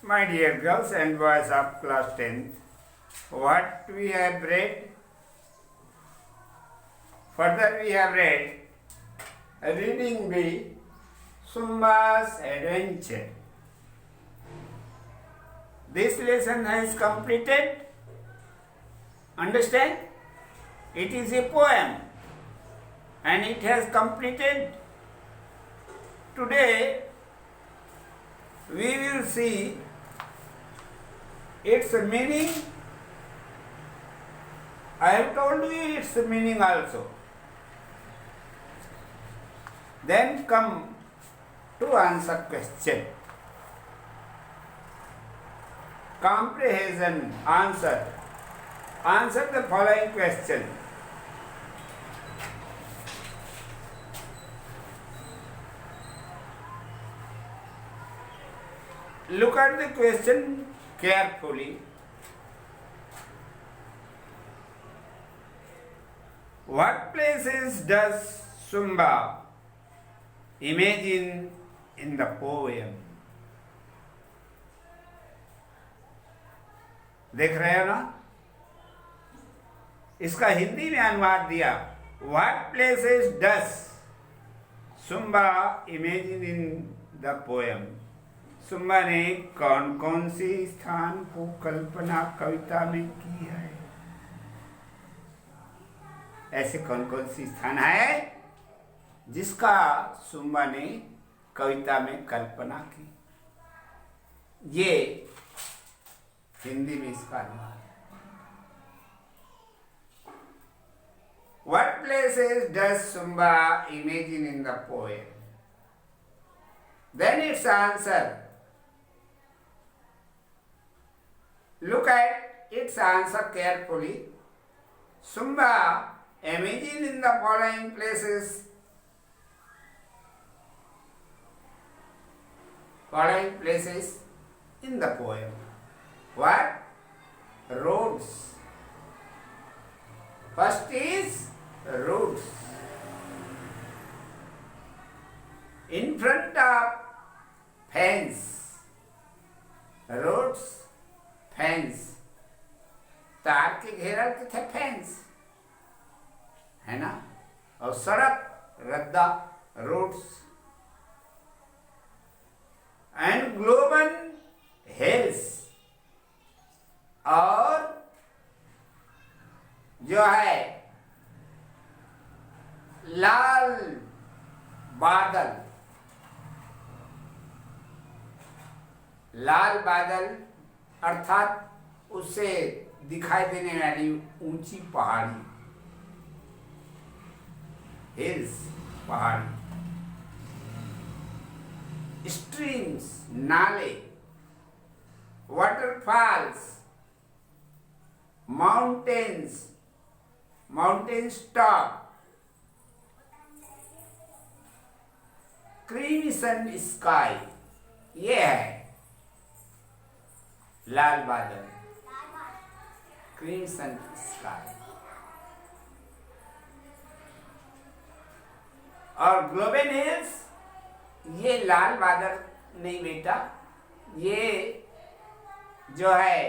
My dear girls and boys of class 10th, what we have read? Further we have read reading the Sumba's adventure. This lesson has completed. Understand? It is a poem and it has completed. Today we will see its meaning. I have told you its meaning also. Then come to answer question. Comprehension answer. Answer the following question. Look at the question carefully. What places does Sumba imagine in the poem? देख रहे हो ना? इसका हिंदी में अनुवाद दिया. What places does Sumba imagine in the poem? Zumba ने कौन कौन से स्थान को कल्पना कविता में की है? ऐसे कौन कौन सी स्थान है जिसका सुम्बा ने कविता में कल्पना की? ये हिंदी में इसका अनुवाद. What places does Sumba imagine in the poem? Then its answer. Look at its answer carefully. Sumba imagine in the following places. Following places in the poem. What? Roads. First is roads. In front of fence. Roads, fence. तार के घेरल के थे fence, है ना? और सड़क रद्दा, रोड्स. And global hills. और जो है लाल बादल. लाल बादल अर्थात उससे दिखाई देने वाली ऊंची पहाड़ी. हिल्स, पहाड़ी. स्ट्रीम्स, नाले. Waterfalls, mountains, mountain top. Crimson sky. ये है लाल बादल. Crimson sky. और ग्लोबल हिल्स, ये लाल बादल नहीं बेटा, ये जो है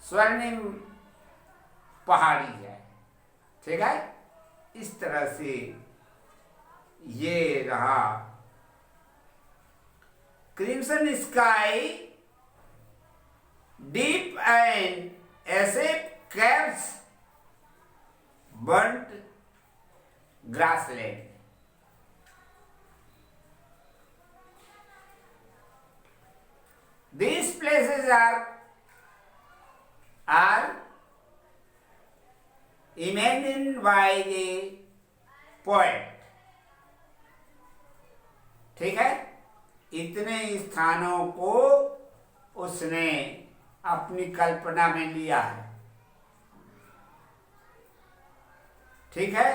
स्वर्णिम पहाड़ी है. ठीक है? इस तरह से ये रहा. Crimson sky, deep and एसेप caps, बर्nt grassland. These places are imagined by the poet. ठीक है? इतने स्थानों को उसने अपनी कल्पना में लिया है. ठीक है?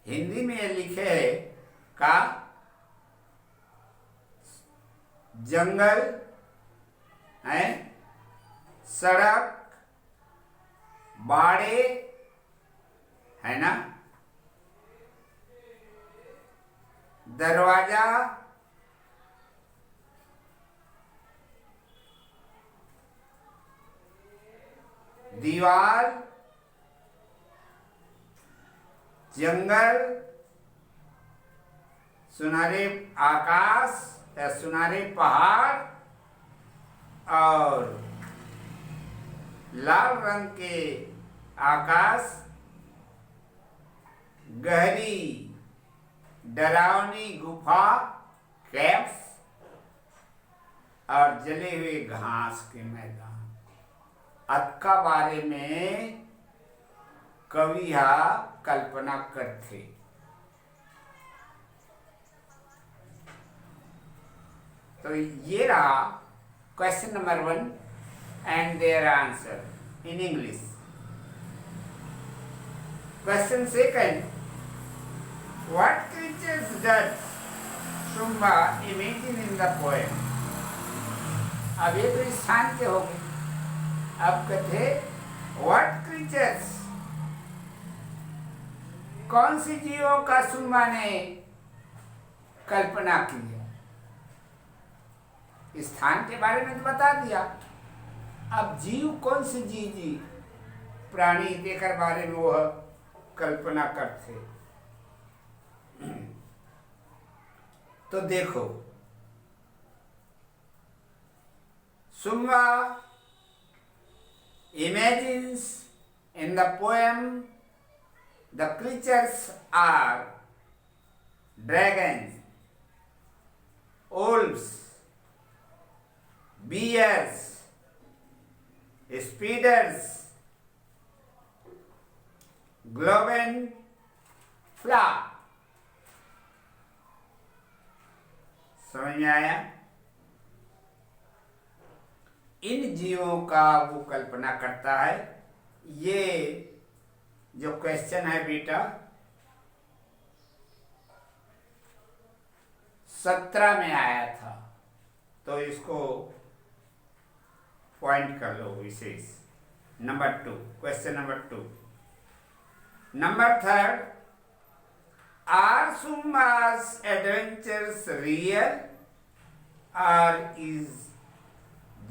हिंदी में ये लिखे है का जंगल है, सड़क, बाड़े, है ना, दरवाजा, दीवार, जंगल, सुनहरे आकाश या सुनहरे पहाड़ और लाल रंग के आकाश, गहरी डरावनी गुफा, कैप्स और जले हुए घास के मैदान अतका बारे में कवि कल्पना करते। तो ये रहा question number 1 and their answer in English. Question 2, what creatures does Shumba imagine in the poem? अब ये तो स्थान के हो गए। अब कहते what creatures, कौन सी जीवों का शुम्बा ने कल्पना की है? स्थान के बारे में तो बता दिया। अब जीव कौन से जी प्राणी देकर बारे में वह कल्पना करते। तो देखो, Shumba imagines in the poem the creatures are dragons, wolves, bears, speeders, globen flower। समझ में आया? इन जीवों का वो कल्पना करता है। ये जो क्वेश्चन है बेटा 17 में आया था, तो इसको पॉइंट कर लो विशेष। Number 2, question number 2। Number 3, are Shumba's adventures real or is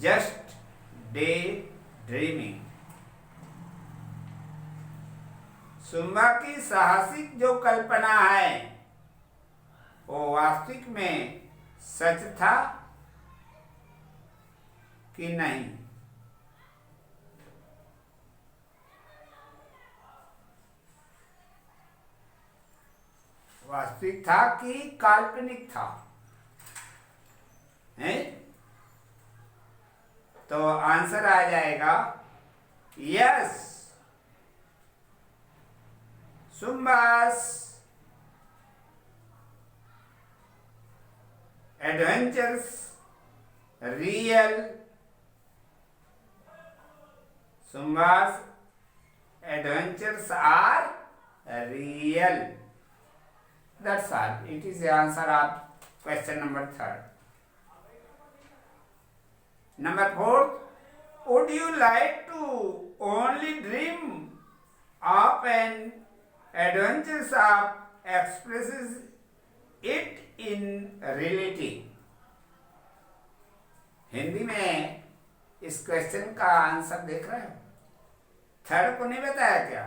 just daydreaming? शुम्बा की साहसिक जो कल्पना है वो वास्तविक में सच था कि नहीं? वास्तविक था कि काल्पनिक था? है? तो आंसर आ जाएगा yes. Shumba's adventures real. Shumba's adventures are real. That's all. It is the answer of question number 3. Number 4, would you like to only dream of an adventures of expresses it in reality? Hindi में इस question का answer देख रहे हो? Third को नहीं बताया क्या?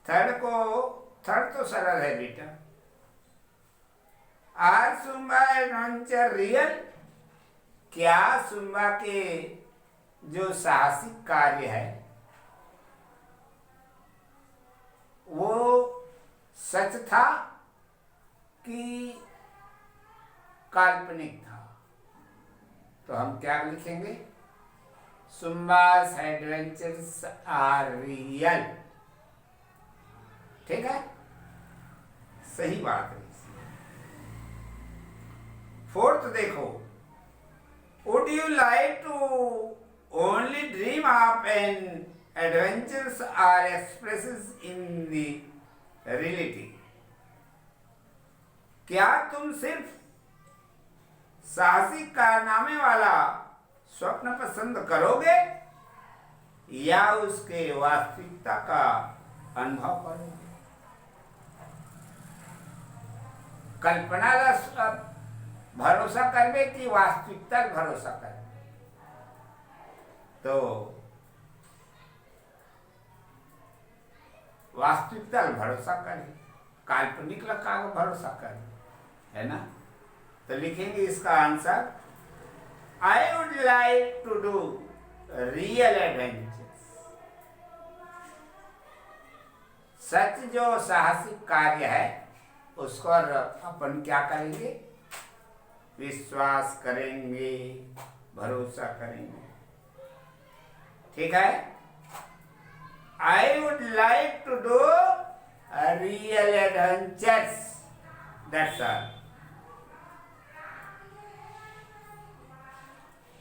थर्ड तो सरल है बेटा। आर शुम्बा एडवेंचर रियल, क्या शुम्बा के जो साहसिक कार्य है वो सच था कि काल्पनिक था? तो हम क्या लिखेंगे? Shumba's adventures are real। ठीक है, सही बात है। 4th देखो, would you like to only dream of an adventures are expresses in the reality? क्या तुम सिर्फ साहसिक कारनामे वाला स्वप्न पसंद करोगे या उसके वास्तविकता का अनुभव करोगे? कल्पना भरोसा करबे कि वास्तविकता भरोसा करबे? तो वास्तविकता भरोसा करे, काल्पनिक लगा भरोसा करे, है ना? तो लिखेंगे इसका answer, I would like to do real adventures. सच जो साहसिक कार्य है उसको अपन क्या करेंगे? विश्वास करेंगे, भरोसा करेंगे। ठीक है? I would like to do real adventures, that's all.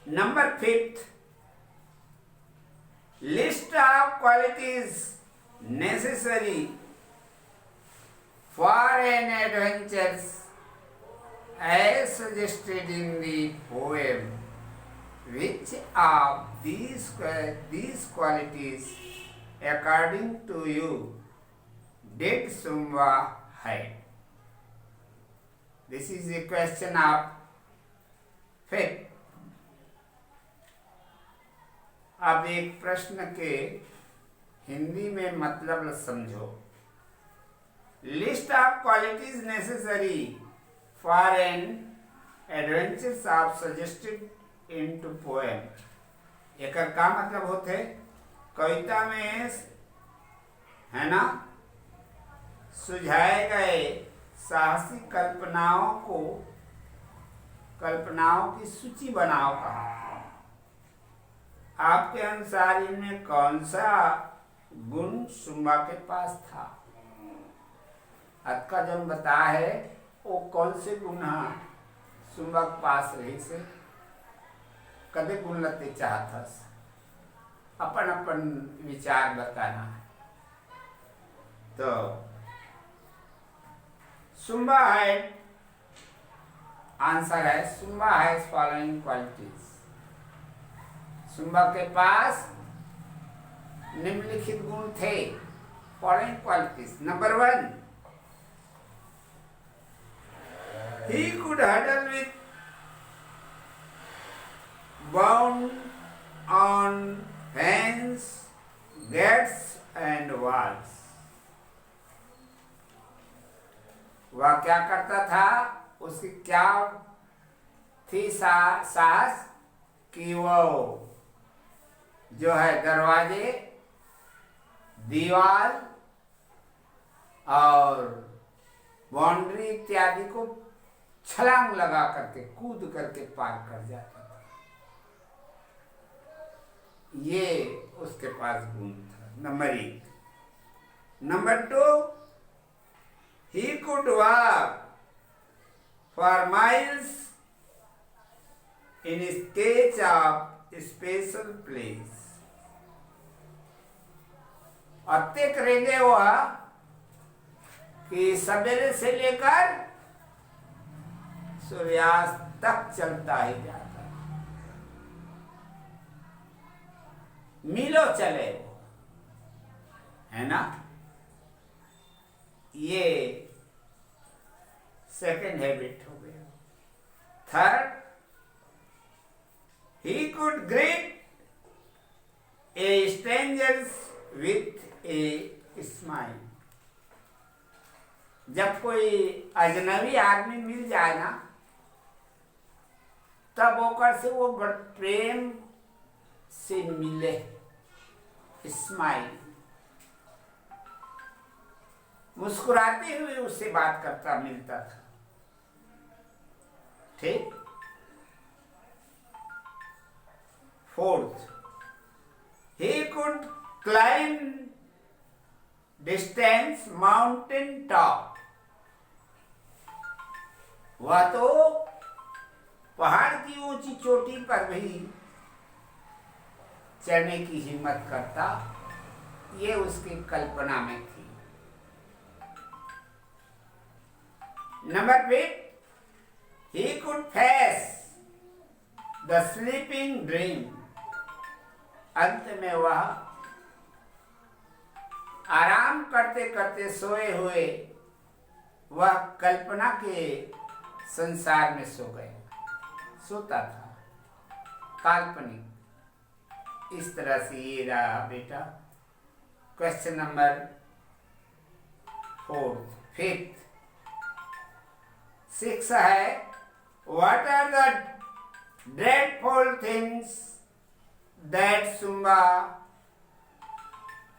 Number 5, list of qualities necessary for an adventure as suggested in the poem. Which of these qualities, according to you, did Sumba have? This is a question of faith. अब एक प्रश्न के हिंदी में मतलब समझो। List of qualities necessary for an adventures of suggested in to poem. एक का मतलब होते कविता में, है ना, सुझाए गए साहसी कल्पनाओं की सूची बनाओ। कहा आपके अनुसार इनमें कौन सा गुण सुम्बा के पास था? अतका जब बता है वो कौन से गुण है सुम्बा के पास रही से कदे गुण लते चाहता, अपन अपन विचार बताना है। तो सुम्बा है, आंसर है zumba has following qualities. Zumba के पास निम्नलिखित गुण थे, following qualities. Number 1, he could hurdle with bound on fence, gates and walls। वह क्या करता था? उसकी क्या थी साहस कि वो जो है दरवाजे, दीवार और बाउंड्री इत्यादि को छलांग लगा करके, कूद करके पार कर जाता था। ये उसके पास गुण था, number 1। Number 2, he could walk for miles in search of a special place। अत्ते करेंगे वह कि सवेरे से लेकर सूर्यास्त तक चलता ही जाता, मीलों चले वो, है ना? ये सेकेंड हैबिट हो गया। Third, he could greet a strangers with a smile। जब कोई अजनबी आदमी मिल जाए ना, तब ओकर से वो प्रेम से मिले, स्माइल, मुस्कुराते हुए उससे बात करता मिलता था। ठीक। 4th, he could climb distance mountain top। वह तो पहाड़ की ऊंची चोटी पर भी चढ़ने की हिम्मत करता, ये उसकी कल्पना में थी। Number 5, he could face the sleeping dream। अंत में वह आराम करते करते सोए हुए वह कल्पना के संसार में सो गया, सोता था, काल्पनिक। इस तरह से ये रहा बेटा क्वेश्चन नंबर 5th। 6 है, what are the dreadful things that Sumba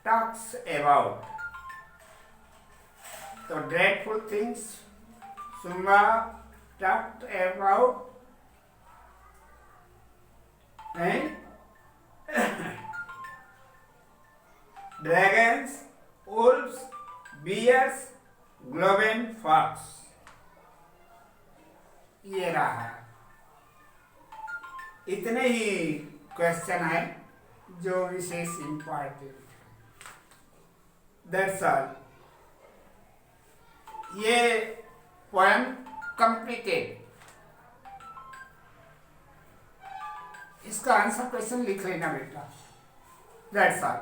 talks about? तो dreadful things Sumba talked about dragons, wolves, bears, globen fox। ये रहा, इतने ही क्वेश्चन है जो विशेष इंपॉर्टेंट है। That's all. ये पोएम कंप्लीटेड। इसका आंसर क्वेश्चन लिख लेना बेटा। That's all.